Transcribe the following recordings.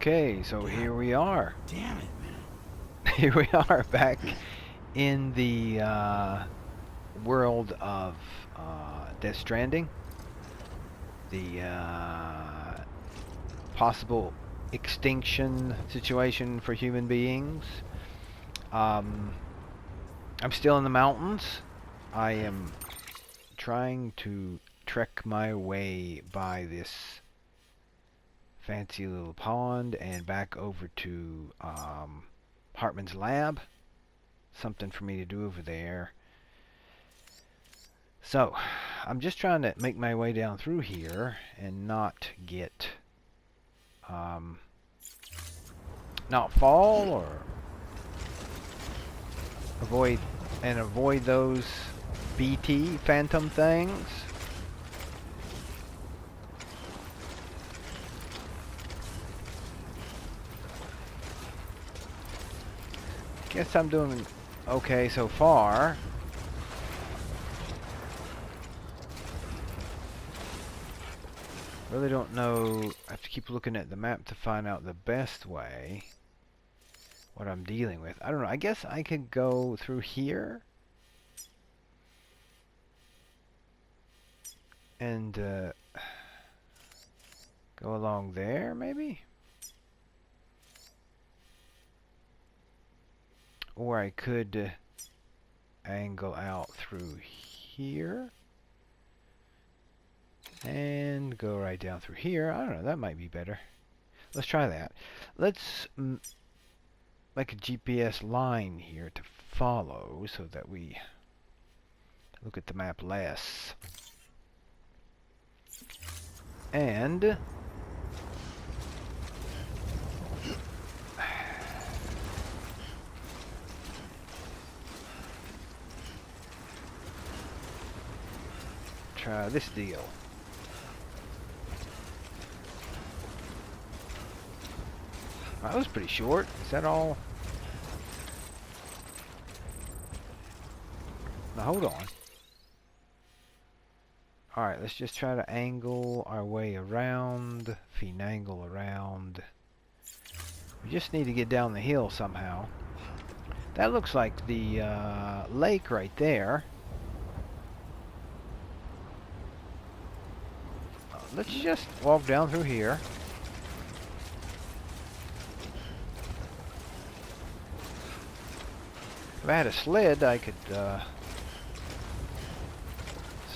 Okay, so here we are. Damn it, man. Here we are back in the world of Death Stranding. The possible extinction situation for human beings. Um, I'm still in the mountains. I am trying to trek my way by this fancy little pond and back over to Heartman's lab. Something for me to do over there. So, I'm just trying to make my way down through here and not get, not fall or avoid those BT phantom things. Guess I'm doing okay so far. Really don't know. I have to keep looking at the map to find out the best way. What I'm dealing with. I don't know. I guess I could go through here. And go along there, maybe? Or I could angle out through here. And go right down through here. I don't know, that might be better. Let's try that. Let's make a GPS line here to follow so that we look at the map less. And try this deal. That was pretty short. Is that all? Now hold on. Alright, let's just try to angle our way around. Finagle around. We just need to get down the hill somehow. That looks like the lake right there. Let's just walk down through here. If I had a sled, I could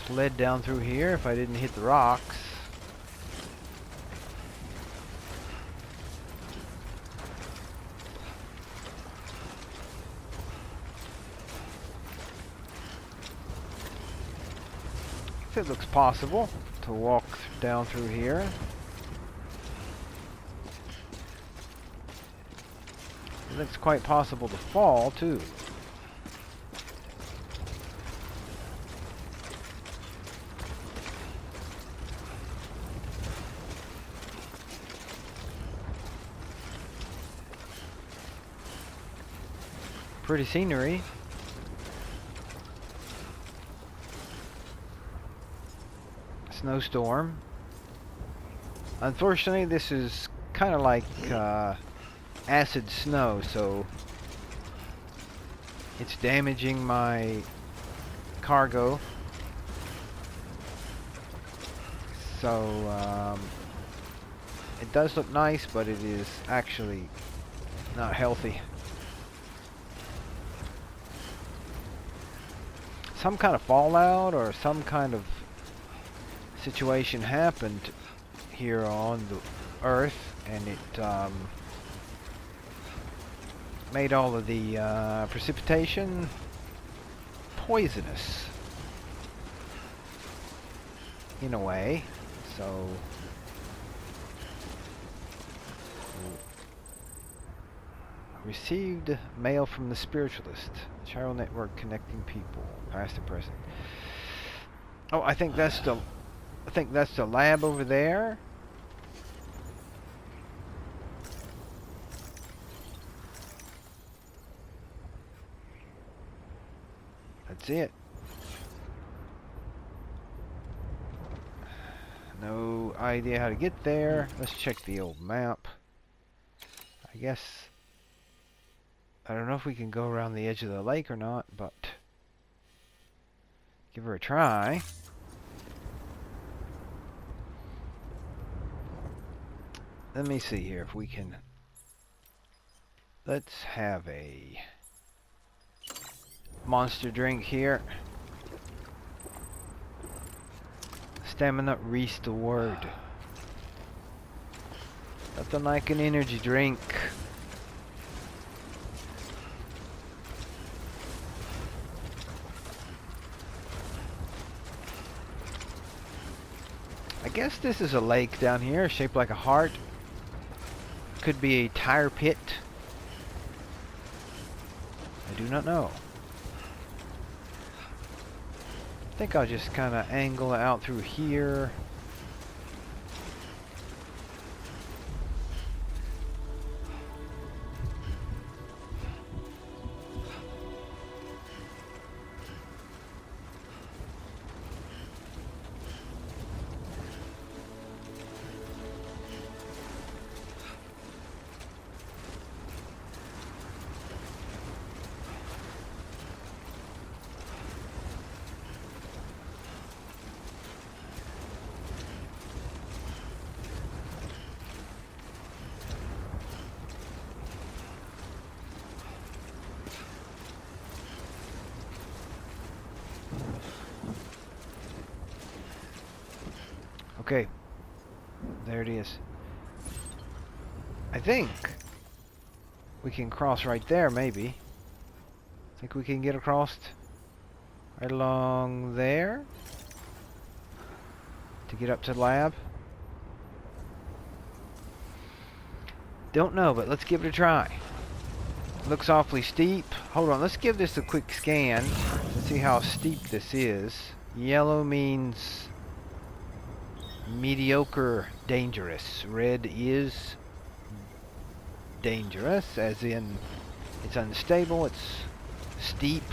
sled down through here if I didn't hit the rocks. It looks possible to walk down through here. It looks quite possible to fall too. Pretty scenery. Snowstorm. Unfortunately, this is kind of like acid snow, so it's damaging my cargo. So it does look nice, but it is actually not healthy. Some kind of fallout or some kind of situation happened here on the Earth, and it made all of the precipitation poisonous in a way. So received mail from the spiritualist, chiral network connecting people, past and present. Oh, I think that's the lab over there. That's it. No idea how to get there. Let's check the old map. I guess I don't know if we can go around the edge of the lake or not, but give her a try. Let me see here if we can. Let's have a monster drink here. Stamina restored. Nothing like an energy drink. I guess this is a lake down here, shaped like a heart. Could be a tire pit. I do not know. I think I'll just kind of angle it out through here. Okay, there it is. I think we can cross right there, maybe. Think we can get across right along there to get up to the lab? Don't know, but let's give it a try. Looks awfully steep. Hold on, let's give this a quick scan and see how steep this is. Yellow means mediocre, dangerous. Red is dangerous, as in it's unstable, it's steep.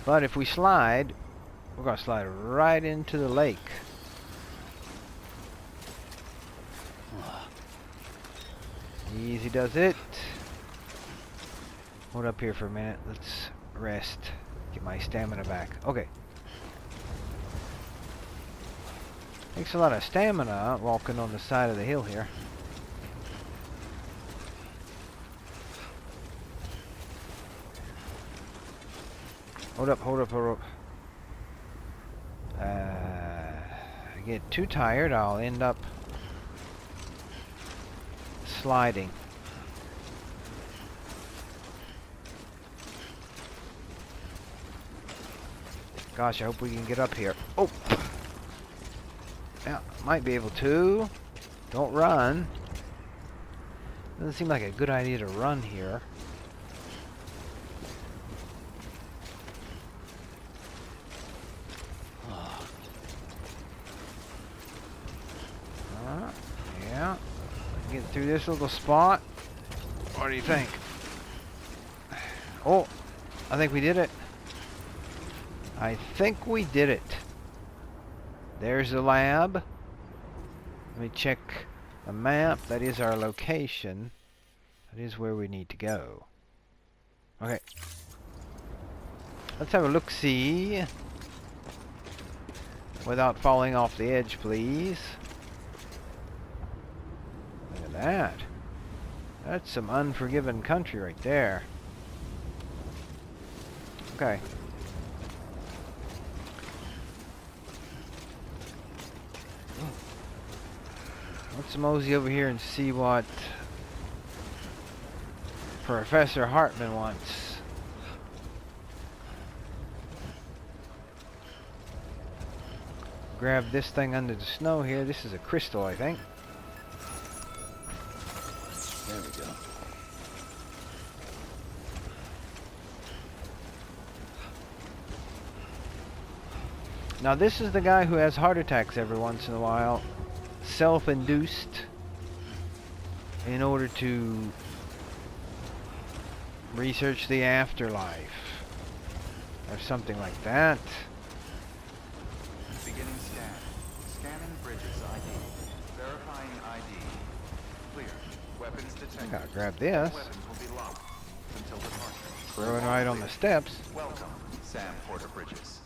But if we slide, we're going to slide right into the lake. Easy does it. Hold up here for a minute. Let's rest. Get my stamina back. Okay. Takes a lot of stamina walking on the side of the hill here. Hold up, hold up, hold up. I get too tired, I'll end up sliding. Gosh, I hope we can get up here. Oh! Yeah, might be able to. Don't run. Doesn't seem like a good idea to run here. Yeah. Get through this little spot. What do you think? Oh, I think we did it. I think we did it. There's the lab. Let me check the map. That is our location. That is where we need to go. Okay. Let's have a look-see. Without falling off the edge, please. Look at that. That's some unforgiving country right there. Okay. Let's mosey over here and see what Professor Heartman wants. Grab this thing under the snow here. This is a crystal, I think. There we go. Now this is the guy who has heart attacks every once in a while. Self-induced. In order to research the afterlife. Or something like that. Beginning scan. Scanning bridges ID. Verifying ID. Clear. Weapons I detected. gotta grab this. Weapons will be locked until departure. Throwing right on the steps. Welcome, Sam Porter Bridges.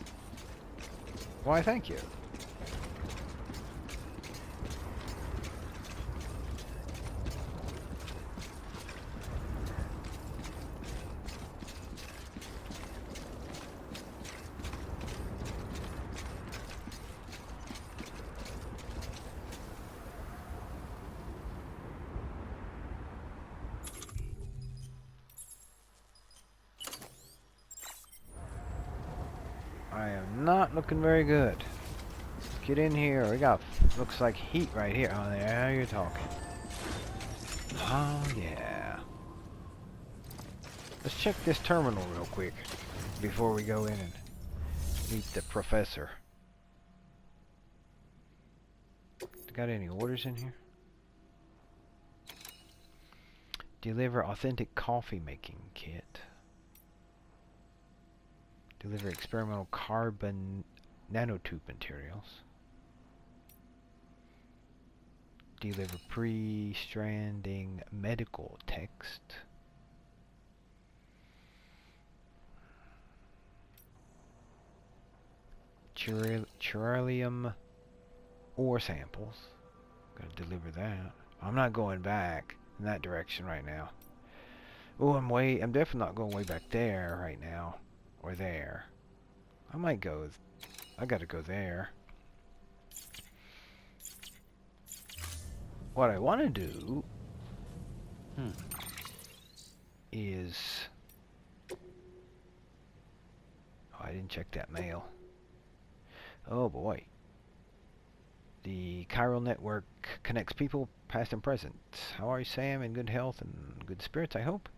Why, thank you. I am not looking very good. Get in here. We got, looks like heat right here. Oh, there you're talking. Oh, yeah. Let's check this terminal real quick before we go in and meet the professor. Got any orders in here? Deliver authentic coffee making kit. Deliver experimental carbon nanotube materials. Deliver pre-stranding medical text. Chiralium ore samples. Gotta deliver that. I'm not going back in that direction right now. Oh, I'm definitely not going way back there right now. Or there. I might go. I gotta go there. What I want to do is... Oh, I didn't check that mail. Oh boy. The chiral network connects people past and present. How are you, Sam? In good health and good spirits, I hope.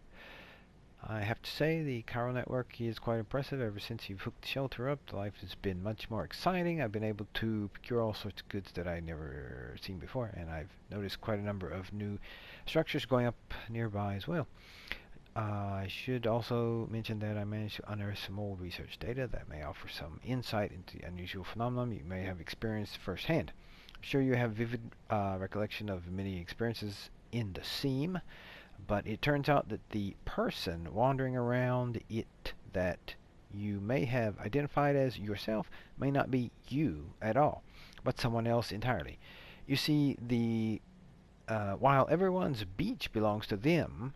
I have to say, the chiral network is quite impressive. Ever since you've hooked the shelter up, life has been much more exciting. I've been able to procure all sorts of goods that I've never seen before, and I've noticed quite a number of new structures going up nearby as well. I should also mention that I managed to unearth some old research data that may offer some insight into the unusual phenomenon you may have experienced firsthand. I'm sure you have vivid recollection of many experiences in the seam, but it turns out that the person wandering around it that you may have identified as yourself may not be you at all, but someone else entirely. You see, while everyone's beach belongs to them,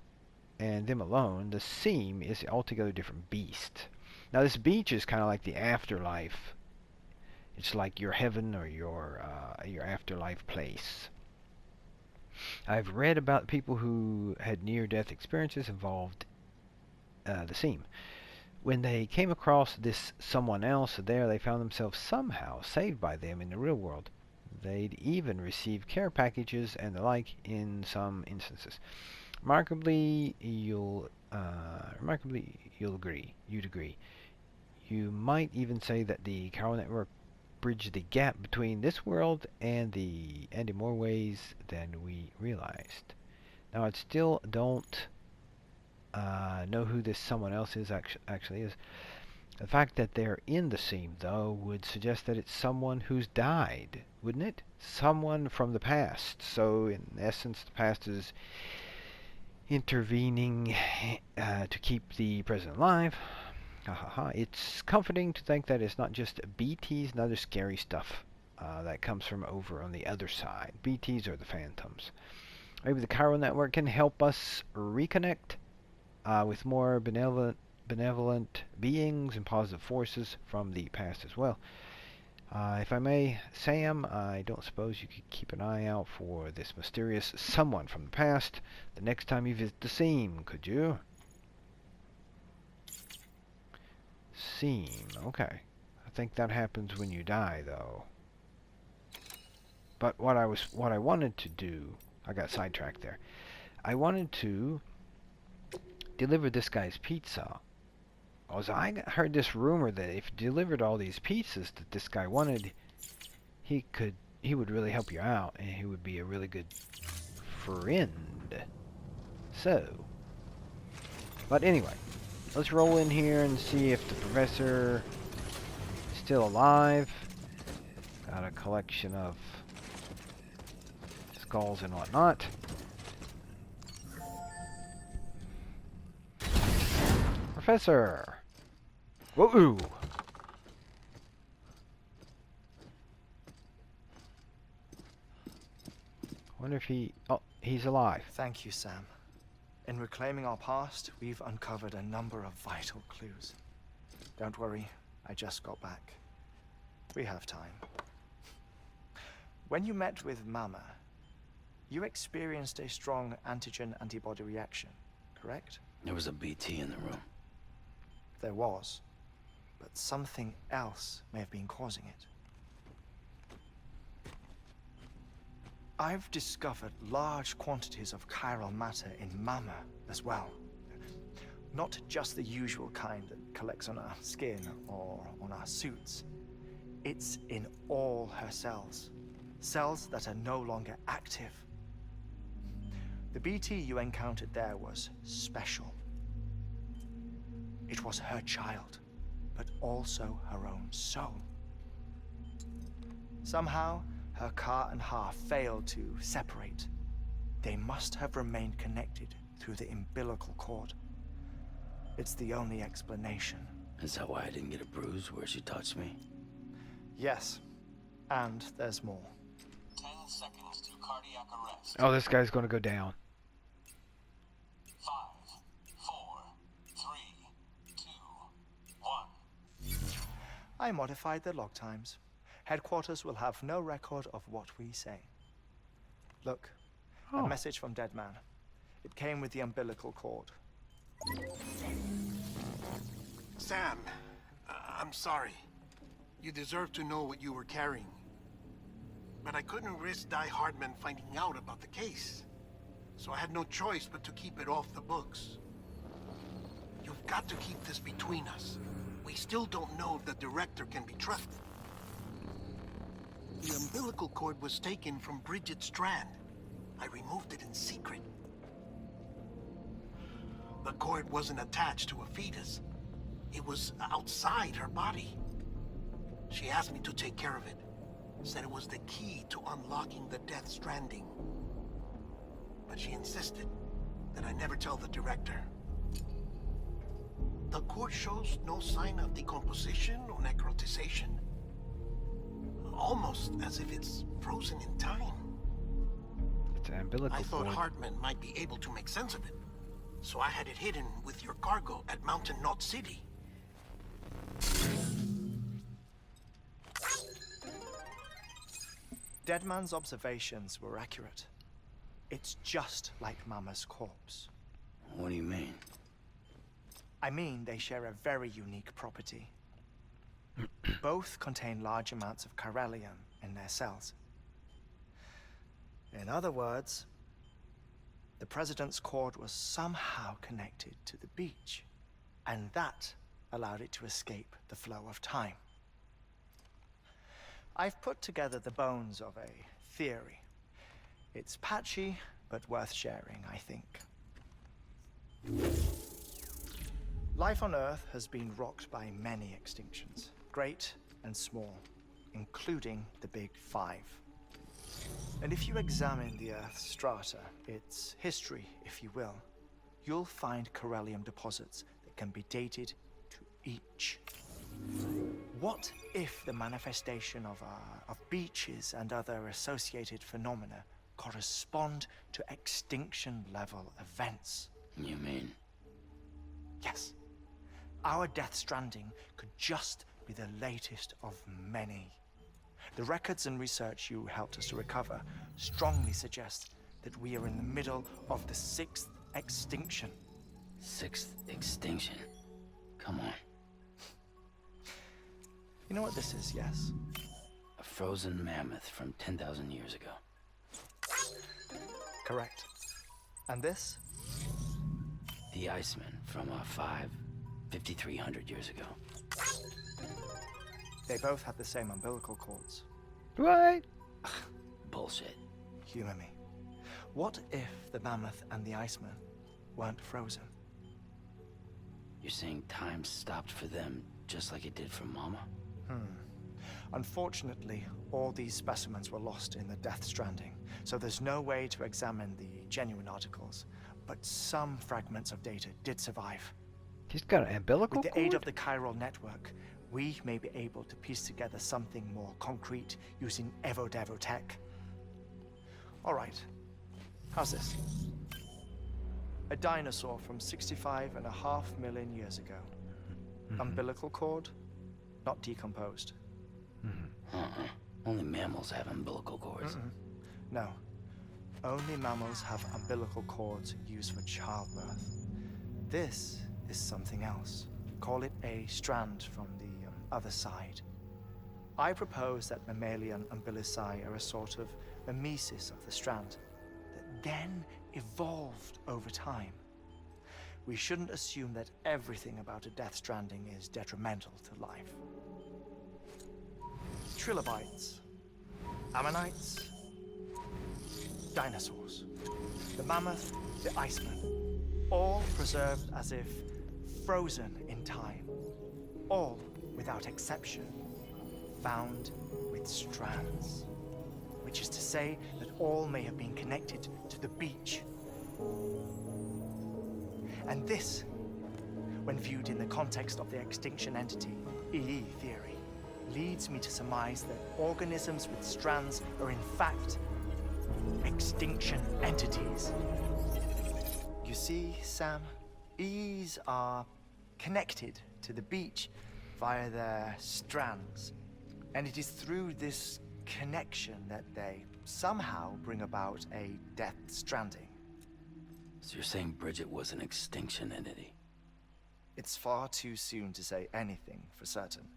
and them alone, the seam is an altogether different beast. Now, this beach is kind of like the afterlife. It's like your heaven or your afterlife place. I've read about people who had near-death experiences involved the seam. When they came across this someone else there, they found themselves somehow saved by them in the real world. They'd even receive care packages and the like in some instances. Remarkably, you'd agree. You might even say that the chiral network bridged the gap between this world and in more ways than we realized. Now, I still don't know who this someone else is actually is. The fact that they're in the seam, though, would suggest that it's someone who's died, wouldn't it? Someone from the past. So, in essence, the past is intervening to keep the present alive. It's comforting to think that it's not just BTs and other scary stuff that comes from over on the other side. BTs are the phantoms. Maybe the chiral network can help us reconnect with more benevolent beings and positive forces from the past as well. If I may, Sam, I don't suppose you could keep an eye out for this mysterious someone from the past the next time you visit the seam, could you? Seam, okay. I think that happens when you die, though. But what I wanted to do, I got sidetracked there. I wanted to deliver this guy's pizza. Because I heard this rumor that if you delivered all these pizzas that this guy wanted, he would really help you out, and he would be a really good friend. So, but anyway, let's roll in here and see if the professor is still alive. Got a collection of skulls and whatnot. Professor! Whoa! Wonder if he... Oh, he's alive. Thank you, Sam. In reclaiming our past, we've uncovered a number of vital clues. Don't worry, I just got back. We have time. When you met with Mama, you experienced a strong antigen-antibody reaction, correct? There was a BT in the room. There was, but something else may have been causing it. I've discovered large quantities of chiral matter in Mama as well. Not just the usual kind that collects on our skin or on our suits. It's in all her cells. Cells that are no longer active. The BT you encountered there was special. It was her child, but also her own soul. Somehow, her car and half failed to separate. They must have remained connected through the umbilical cord. It's the only explanation. Is that why I didn't get a bruise where she touched me? Yes, and there's more. 10 seconds to cardiac arrest. Oh, this guy's gonna go down. 5, 4, 3, 2, 1. I modified the log times. Headquarters will have no record of what we say. Look, Oh. a message from Dead Man. It came with the umbilical cord. Sam, I'm sorry. You deserve to know what you were carrying. But I couldn't risk Heartman finding out about the case. So I had no choice but to keep it off the books. You've got to keep this between us. We still don't know if the director can be trusted. The umbilical cord was taken from Bridget Strand. I removed it in secret. The cord wasn't attached to a fetus. It was outside her body. She asked me to take care of it. Said it was the key to unlocking the Death Stranding. But she insisted that I never tell the director. The cord shows no sign of decomposition or necrotization. Almost as if it's frozen in time. It's an umbilical I thought cord. Heartman might be able to make sense of it. So I had it hidden with your cargo at Mountain Knot City. Deadman's observations were accurate. It's just like Mama's corpse. What do you mean? I mean, they share a very unique property. Both contain large amounts of chiralium in their cells. In other words, the president's cord was somehow connected to the beach, and that allowed it to escape the flow of time. I've put together the bones of a theory. It's patchy, but worth sharing, I think. Life on Earth has been rocked by many extinctions, great and small, including the Big Five. And if you examine the Earth's strata, its history, if you will, you'll find chiralium deposits that can be dated to each. What if the manifestation of beaches and other associated phenomena correspond to extinction-level events? You mean? Yes. Our Death Stranding could just be the latest of many. The records and research you helped us to recover strongly suggest that we are in the middle of the 6th extinction. 6th extinction? Come on. You know what this is, yes? A frozen mammoth from 10,000 years ago. Correct. And this? The Iceman from 5,300 years ago. They both have the same umbilical cords. What? Bullshit. Humor me. What if the mammoth and the Iceman weren't frozen? You're saying time stopped for them just like it did for Mama? Unfortunately, all these specimens were lost in the Death Stranding, so there's no way to examine the genuine articles, but some fragments of data did survive. He's got an umbilical With the aid cord? of the chiral network, we may be able to piece together something more concrete using Evo-Devo tech. All right, how's this? A dinosaur from 65.5 million years ago. Umbilical cord, not decomposed. Only mammals have umbilical cords. No, only mammals have umbilical cords used for childbirth. This is something else. Call it a strand from the other side. I propose that mammalian umbilici are a sort of mimesis of the strand that then evolved over time. We shouldn't assume that everything about a death stranding is detrimental to life. Trilobites, ammonites, dinosaurs, the mammoth, the iceman, all preserved as if frozen in time, all without exception found with strands, which is to say that all may have been connected to the beach. And this, when viewed in the context of the extinction entity, EE theory, leads me to surmise that organisms with strands are in fact extinction entities. You see, Sam, EEs are connected to the beach via their strands. And it is through this connection that they somehow bring about a death stranding. So you're saying Bridget was an extinction entity? It's far too soon to say anything for certain.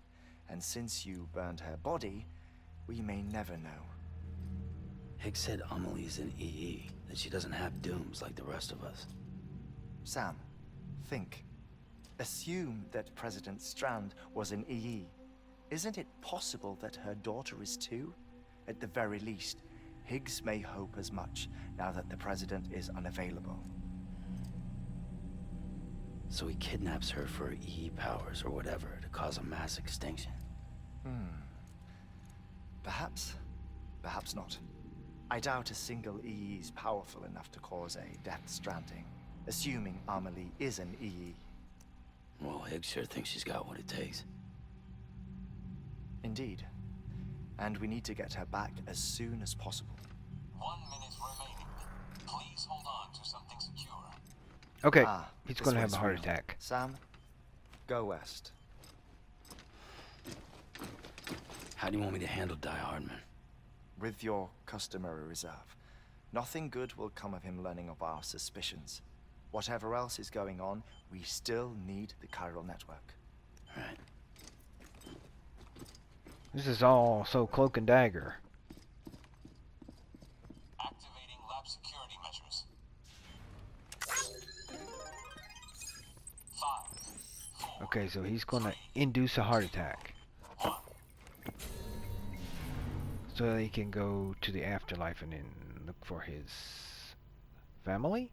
And since you burned her body, we may never know. Higgs said Amelie's an EE, that she doesn't have dooms like the rest of us. Sam, think. Assume that President Strand was an EE. Isn't it possible that her daughter is too? At the very least, Higgs may hope as much now that the President is unavailable. So he kidnaps her for EE powers or whatever to cause a mass extinction. Perhaps. Perhaps not. I doubt a single EE is powerful enough to cause a death stranding, assuming Amelie is an EE. Well, Higgs sure thinks she's got what it takes. Indeed. And we need to get her back as soon as possible. 1 minute remaining. Please hold on to something secure. Okay, he's this going to have one's a heart real. attack. Sam, go west. How do you want me to handle Die Hardman? With your customary reserve. Nothing good will come of him learning of our suspicions. Whatever else is going on, we still need the chiral network. Right. This is all so cloak and dagger. Activating lab security measures. 5, 4, Okay, so he's going to induce a heart attack. 1. So that he can go to the afterlife and then look for his family?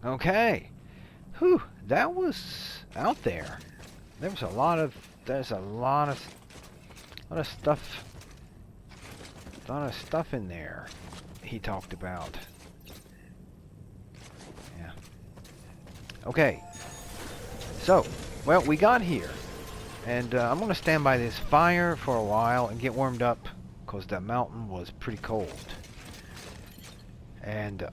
Okay. Whew, that was out there. There's a lot of stuff in there he talked about. Yeah. Okay. So, well, we got here. And I'm going to stand by this fire for a while and get warmed up because that mountain was pretty cold. And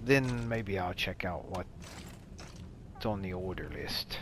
then maybe I'll check out what's on the order list.